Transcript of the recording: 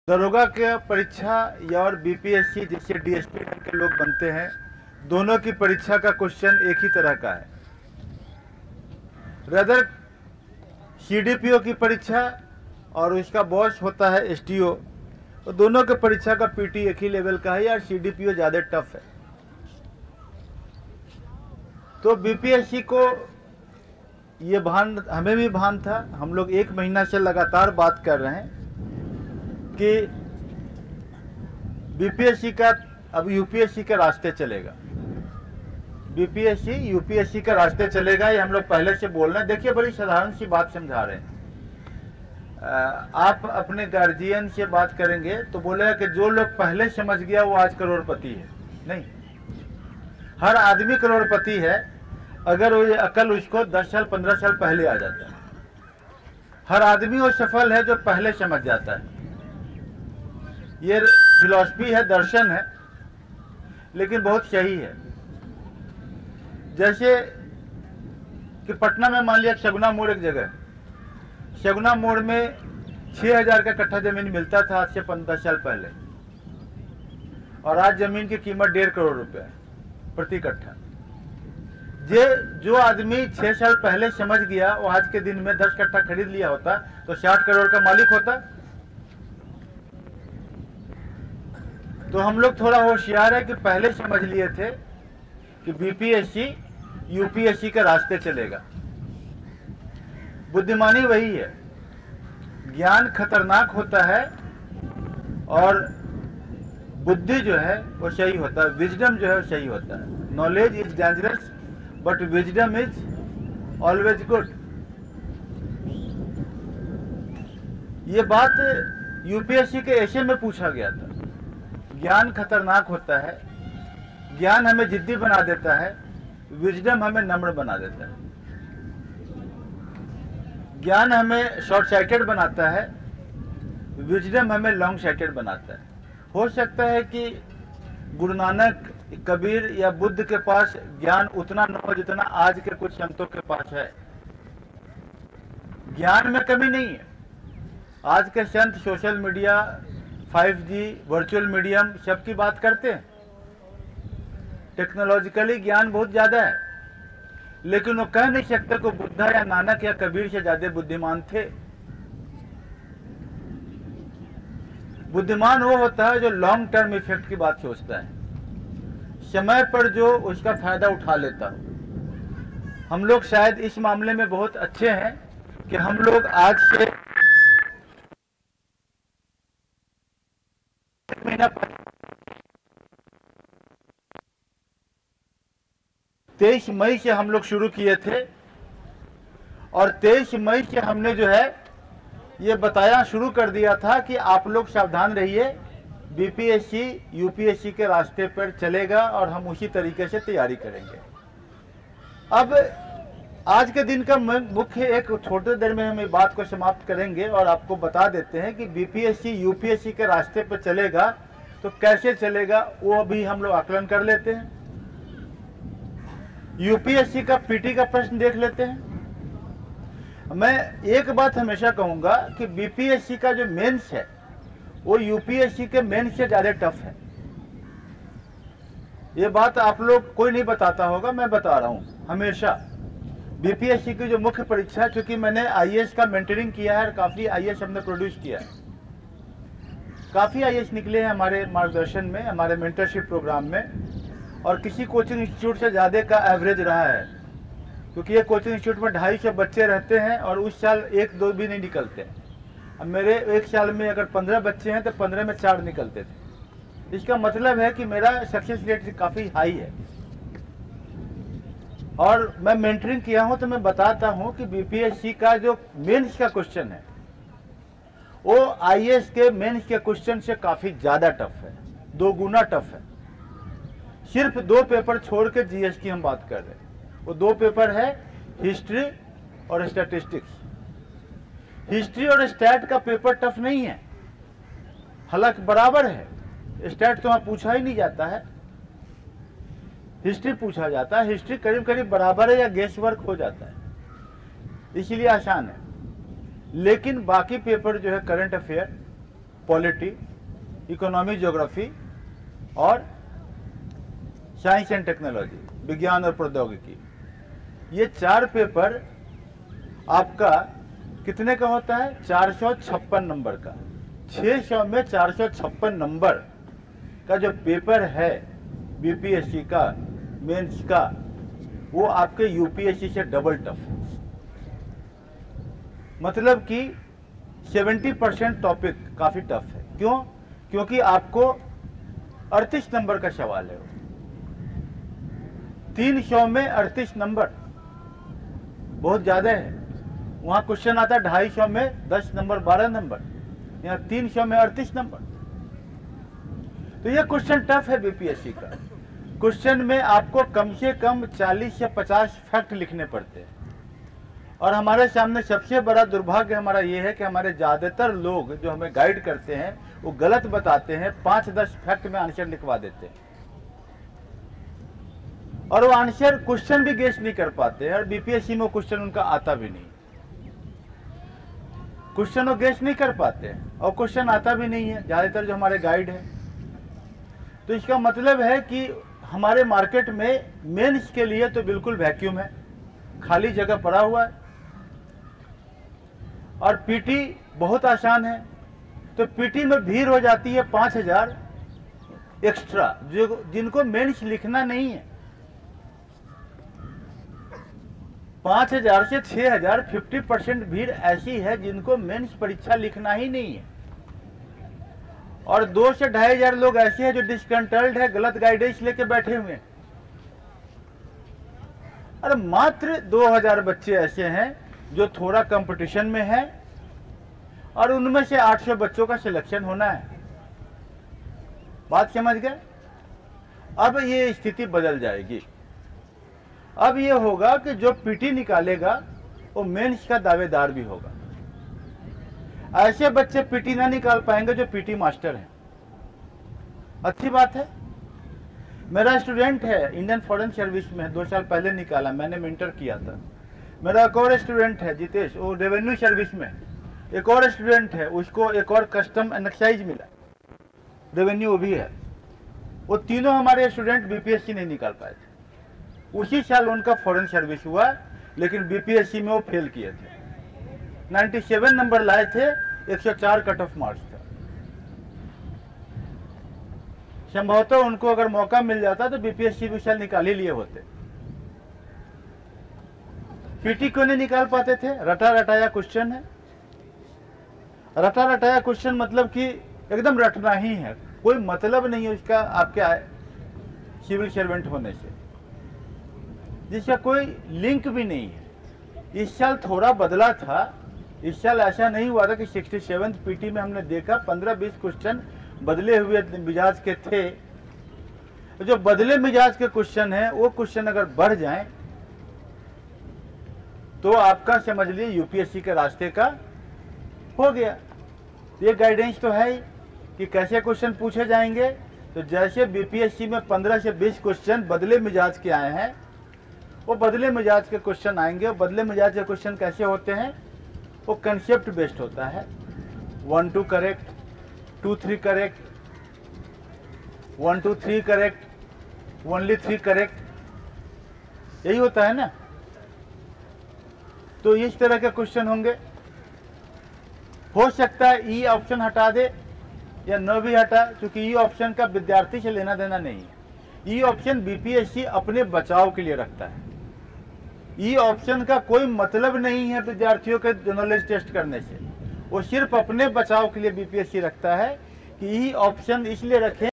दरोगा के परीक्षा या और बीपीएससी जिससे डीएसपी के लोग बनते हैं, दोनों की परीक्षा का क्वेश्चन एक ही तरह का है। रदर सीडीपीओ की परीक्षा और उसका बॉस होता है एसटीओ, तो दोनों के परीक्षा का पीटी एक ही लेवल का है यार, सीडीपीओ ज़्यादा टफ है। तो बीपीएससी को ये भान, हमें भी भान था। हम लोग 1 महीना से लगातार बात कर रहे हैं कि बीपीएससी का अब यूपीएससी के रास्ते चलेगा, बीपीएससी यूपीएससी के रास्ते चलेगा, ये हम लोग पहले से बोल रहे हैं। देखिए, बड़ी साधारण सी बात समझा रहे हैं। आप अपने गार्जियन से बात करेंगे तो बोलेगा कि जो लोग पहले समझ गया वो आज करोड़पति है। नहीं, हर आदमी करोड़पति है अगर वो अकल उसको 10 साल 15 साल पहले आ जाता है। हर आदमी वो सफल है जो पहले समझ जाता है। ये फिलॉसफी है, दर्शन है, लेकिन बहुत सही है। जैसे कि पटना में मान लिया शगुना मोड़ एक जगह, शगुना मोड़ में 6000 का कट्ठा जमीन मिलता था आज से 15 साल पहले, और आज जमीन की कीमत 1.5 करोड़ रुपए है प्रति कट्ठा। जो आदमी 6 साल पहले समझ गया वो आज के दिन में 10 कट्ठा खरीद लिया होता तो 60 करोड़ का मालिक होता। तो हम लोग थोड़ा होशियार है कि पहले समझ लिए थे कि बीपीएससी यूपीएससी के रास्ते चलेगा। बुद्धिमानी वही है। ज्ञान खतरनाक होता है और बुद्धि जो है वो सही होता है, विजडम जो है वो सही होता है। Knowledge is dangerous but wisdom is always good. ये बात यूपीएससी के एशे में पूछा गया था। ज्ञान खतरनाक होता है, ज्ञान हमें जिद्दी बना देता है, विजडम हमें नम्र बना देता है। ज्ञान हमें शॉर्ट साइटेड बनाता है, विजडम हमें लॉन्ग साइटेड बनाता है। हो सकता है कि गुरु नानक, कबीर या बुद्ध के पास ज्ञान उतना न हो जितना आज के कुछ संतों के पास है। ज्ञान में कमी नहीं है। आज के संत social media, 5G, virtual medium सबकी बात करते हैं। टेक्नोलॉजिकली ज्ञान बहुत ज्यादा है, लेकिन वो कह नहीं सकते कि बुद्धा या नानक या कबीर से ज्यादा बुद्धिमान थे। बुद्धिमान वो होता है जो लॉन्ग टर्म इफेक्ट की बात सोचता है, समय पर जो उसका फायदा उठा लेता हो। हम लोग शायद इस मामले में बहुत अच्छे हैं कि हम लोग आज से 1 महीना 23 मई से हम लोग शुरू किए थे, और 23 मई से हमने जो है ये बताया शुरू कर दिया था कि आप लोग सावधान रहिए, बीपीएससी यूपीएससी के रास्ते पर चलेगा और हम उसी तरीके से तैयारी करेंगे। अब आज के दिन का मुख्य एक छोटे देर में हम इस बात को समाप्त करेंगे और आपको बता देते हैं कि बीपीएससी यूपीएससी के रास्ते पर चलेगा तो कैसे चलेगा वो अभी हम लोग आकलन कर लेते हैं। यूपीएससी का पीटी का प्रश्न देख लेते हैं। मैं एक बात हमेशा कहूंगा कि बीपीएससी का जो मेंस है वो यूपीएससी के मेंस से ज्यादा टफ है। ये बात आप लोग कोई नहीं बताता होगा, मैं बता रहा हूं। हमेशा बीपीएससी की जो मुख्य परीक्षा, क्योंकि मैंने आईएएस का मेंटरिंग किया है और काफी आईएएस हमने प्रोड्यूस किया है, काफी आईएएस निकले हैं हमारे मार्गदर्शन में, हमारे मेंटरशिप प्रोग्राम में, और किसी कोचिंग इंस्टीट्यूट से ज्यादा का एवरेज रहा है। क्योंकि ये कोचिंग इंस्टीट्यूट में 250 बच्चे रहते हैं और उस साल 1-2 भी नहीं निकलते। अब मेरे एक साल में अगर 15 बच्चे हैं तो 15 में 4 निकलते थे। इसका मतलब है कि मेरा सक्सेस रेट काफी हाई है। और मैं मेंटरिंग किया हूं तो मैं बताता हूं कि बीपीएससी का जो मेंस का क्वेश्चन है वो आईएएस के मेंस के क्वेश्चन से काफी ज्यादा टफ है, 2 गुना टफ है। सिर्फ 2 पेपर छोड़ के जीएस की हम बात कर रहे हैं। वो 2 पेपर है हिस्ट्री और स्टैटिस्टिक्स। हिस्ट्री और स्टैट का पेपर टफ नहीं है, हालांकि बराबर है। स्टैट तो वहां पूछा ही नहीं जाता है, हिस्ट्री पूछा जाता है। हिस्ट्री करीब करीब बराबर है या गेस वर्क हो जाता है, इसीलिए आसान है। लेकिन बाकी पेपर जो है current affair, polity, economy, geography और साइंस एंड टेक्नोलॉजी, विज्ञान और प्रौद्योगिकी। ये 4 पेपर आपका कितने का होता है? 456 नंबर का। 600 में 456 नंबर का जो पेपर है बीपीएससी का मेंस का, वो आपके यूपीएससी से डबल टफ है। मतलब कि 70% टॉपिक काफी टफ है। क्यों? क्योंकि आपको 38 नंबर का सवाल है। 300 में 38 नंबर बहुत ज्यादा है। वहां क्वेश्चन आता है 250 में 10 नंबर, 12 नंबर, यहाँ 300 में 38 नंबर। तो यह क्वेश्चन टफ है बीपीएससी का। क्वेश्चन में आपको कम से कम 40 से 50 फैक्ट लिखने पड़ते हैं। और हमारे सामने सबसे बड़ा दुर्भाग्य हमारा ये है कि हमारे ज्यादातर लोग जो हमें गाइड करते हैं वो गलत बताते हैं, 5-10 फैक्ट में आंसर लिखवा देते हैं और वो आंसर क्वेश्चन भी गेस नहीं कर पाते हैं। और बीपीएससी में क्वेश्चन उनका आता भी नहीं, क्वेश्चन वो गेस नहीं कर पाते हैं और क्वेश्चन आता भी नहीं है ज्यादातर जो हमारे गाइड है। तो इसका मतलब है कि हमारे मार्केट में मेंस के लिए तो बिल्कुल वैक्यूम है, खाली जगह पड़ा हुआ है। और पीटी बहुत आसान है। तो पीटी में भीड़ हो जाती है 5000 एक्स्ट्रा, जो जिनको मेंस लिखना नहीं है। 5000 से 6000, 50% भीड़ ऐसी है जिनको मेंस परीक्षा लिखना ही नहीं है। और 2 से 2500 लोग ऐसे हैं जो डिस्कंटल्ड है, गलत गाइडेंस लेके बैठे हुए हैं। और मात्र 2000 बच्चे ऐसे हैं जो थोड़ा कंपटीशन में है और उनमें से 800 बच्चों का सिलेक्शन होना है। बात समझ गए? अब ये स्थिति बदल जाएगी। अब ये होगा कि जो पीटी निकालेगा वो मेंस का दावेदार भी होगा। ऐसे बच्चे पीटी ना निकाल पाएंगे जो पीटी मास्टर हैं। अच्छी बात है। मेरा स्टूडेंट है इंडियन फॉरेन सर्विस में, 2 साल पहले निकाला, मैंने मेंटर किया था। मेरा एक और स्टूडेंट है जितेश, वो रेवेन्यू सर्विस में। एक और स्टूडेंट है, उसको एक और कस्टम एंड एक्साइज मिला, रेवेन्यू वो भी है। वो तीनों हमारे स्टूडेंट बीपीएससी नहीं निकाल पाए थे। उसी साल उनका फॉरेन सर्विस हुआ, लेकिन बीपीएससी में वो फेल किए थे। 97 नंबर लाए थे, 104 कट ऑफ मार्क्स था। संभवतः उनको अगर मौका मिल जाता तो बीपीएससी भी साल निकाल ही लिए होते। पीटी क्यों नहीं निकाल पाते थे? रटा रटाया क्वेश्चन है। रटा रटाया क्वेश्चन मतलब कि एकदम रटना ही है, कोई मतलब नहीं है उसका आपके सिविल सर्वेंट होने से, जिसका कोई लिंक भी नहीं है। इस साल थोड़ा बदला था। इस साल ऐसा नहीं हुआ था कि 67th पीटी में हमने देखा 15-20 क्वेश्चन बदले हुए मिजाज के थे। जो बदले मिजाज के क्वेश्चन है वो क्वेश्चन अगर बढ़ जाएं तो आपका समझ लीजिए यूपीएससी के रास्ते का हो गया। ये गाइडेंस तो है ही कि कैसे क्वेश्चन पूछे जाएंगे। तो जैसे बीपीएससी में 15 से 20 क्वेश्चन बदले मिजाज के आए हैं, वो बदले मिजाज के क्वेश्चन आएंगे। बदले मिजाज के क्वेश्चन कैसे होते हैं? वो कंसेप्ट बेस्ड होता है। 1-2 correct, 2-3 correct, 1-2-3 correct, only 3 correct, यही होता है ना। तो इस तरह के क्वेश्चन होंगे। हो सकता है ई ऑप्शन हटा दे या न भी हटा, क्योंकि ई ऑप्शन का विद्यार्थी से लेना देना नहीं है। ई ऑप्शन बीपीएससी अपने बचाव के लिए रखता है। ई ऑप्शन का कोई मतलब नहीं है विद्यार्थियों के नॉलेज टेस्ट करने से, वो सिर्फ अपने बचाव के लिए बीपीएससी रखता है कि ई ऑप्शन इसलिए रखें